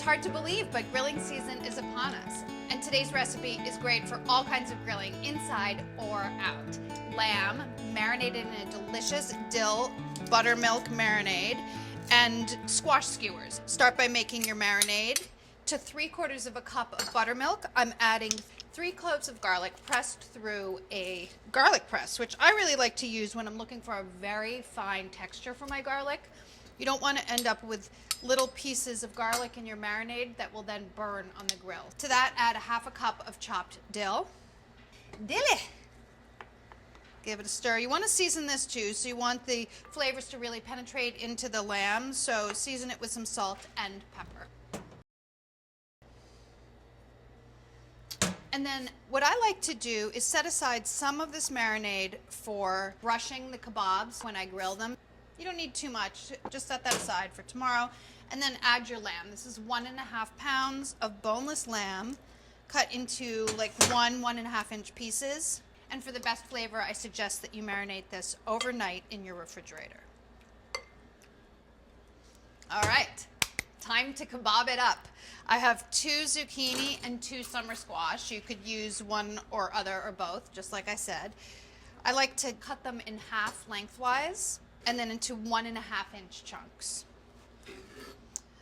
It's hard to believe, but grilling season is upon us. And today's recipe is great for all kinds of grilling, inside or out. Lamb, marinated in a delicious dill buttermilk marinade, and squash skewers. Start by making your marinade. To 3/4 of a cup of buttermilk, I'm adding 3 cloves of garlic pressed through a garlic press, which I really like to use when I'm looking for a very fine texture for my garlic. You don't want to end up with little pieces of garlic in your marinade that will then burn on the grill. To that, add 1/2 cup of chopped dill. Dilly! Give it a stir. You want to season this too, so you want the flavors to really penetrate into the lamb, so season it with some salt and pepper. And then what I like to do is set aside some of this marinade for brushing the kebabs when I grill them. You don't need too much, just set that aside for tomorrow. And then add your lamb. This is 1.5 pounds of boneless lamb cut into like 1.5 inch pieces. And for the best flavor, I suggest that you marinate this overnight in your refrigerator. All right, time to kebab it up. I have 2 zucchini and 2 summer squash. You could use one or other or both, just like I said. I like to cut them in half lengthwise and then into 1.5 inch chunks.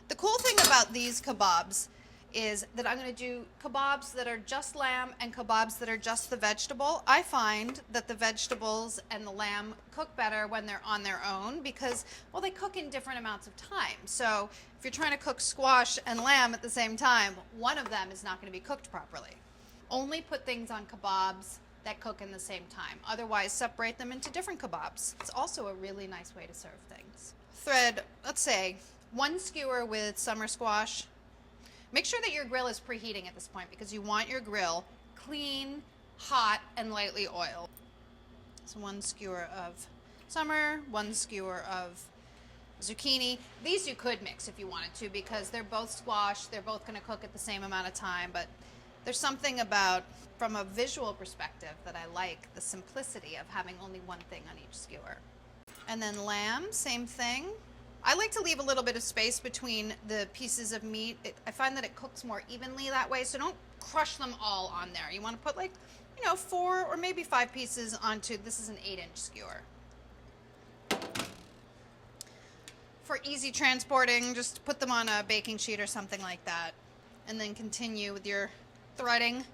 The cool thing about these kebabs is that I'm going to do kebabs that are just lamb and kebabs that are just the vegetable. I find that the vegetables and the lamb cook better when they're on their own because, well, they cook in different amounts of time. So if you're trying to cook squash and lamb at the same time, one of them is not going to be cooked properly. Only put things on kebabs that cook in the same time. Otherwise, separate them into different kebabs. It's also a really nice way to serve things. Thread, let's say, 1 skewer with summer squash. Make sure that your grill is preheating at this point because you want your grill clean, hot, and lightly oiled. So 1 skewer of summer, 1 skewer of zucchini. These you could mix if you wanted to because they're both squash. They're both going to cook at the same amount of time, but there's something about, from a visual perspective, that I like the simplicity of having only one thing on each skewer. And then lamb, same thing. I like to leave a little bit of space between the pieces of meat. I find that it cooks more evenly that way, so don't crush them all on there. You want to put 4 or maybe 5 pieces onto, this is an 8-inch skewer. For easy transporting, just put them on a baking sheet or something like that, and then continue with your threading.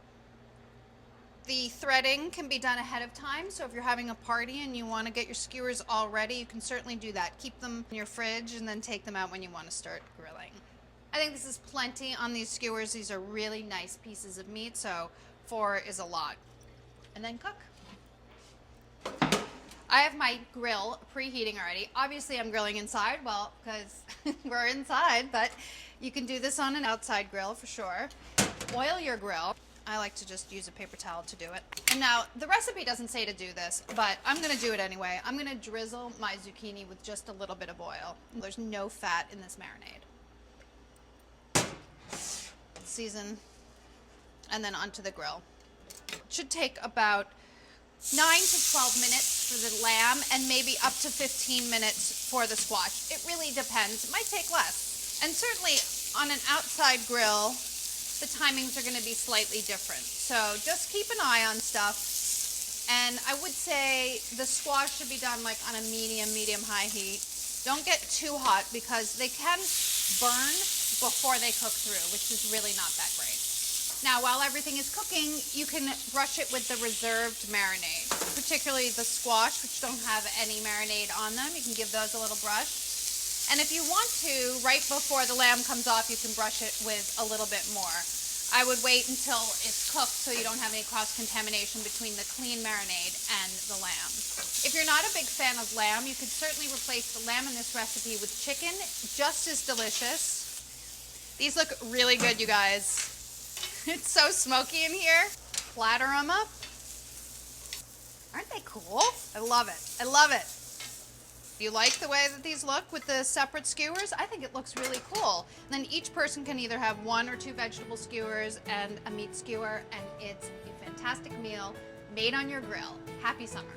The threading can be done ahead of time, so if you're having a party and you want to get your skewers all ready, you can certainly do that. Keep them in your fridge and then take them out when you want to start grilling. I think this is plenty on these skewers. These are really nice pieces of meat, so 4 is a lot. And then cook. I have my grill preheating already. Obviously, I'm grilling inside, well, because we're inside, but you can do this on an outside grill for sure. Oil your grill. I like to just use a paper towel to do it. And now, the recipe doesn't say to do this, but I'm going to do it anyway. I'm going to drizzle my zucchini with just a little bit of oil. There's no fat in this marinade. Season, and then onto the grill. It should take about 9 to 12 minutes for the lamb and maybe up to 15 minutes for the squash. It really depends. It might take less. And certainly on an outside grill, the timings are going to be slightly different. So just keep an eye on stuff. And I would say the squash should be done like on a medium-high heat. Don't get too hot because they can burn before they cook through, which is really not that great. Now, while everything is cooking, you can brush it with the reserved marinade, particularly the squash, which don't have any marinade on them. You can give those a little brush. And if you want to, right before the lamb comes off, you can brush it with a little bit more. I would wait until it's cooked so you don't have any cross-contamination between the clean marinade and the lamb. If you're not a big fan of lamb, you could certainly replace the lamb in this recipe with chicken, just as delicious. These look really good, you guys. It's so smoky in here. Platter them up. Aren't they cool? I love it. I love it. You like the way that these look with the separate skewers? I think it looks really cool. And then each person can either have 1 or 2 vegetable skewers and a meat skewer, and it's a fantastic meal made on your grill. Happy summer.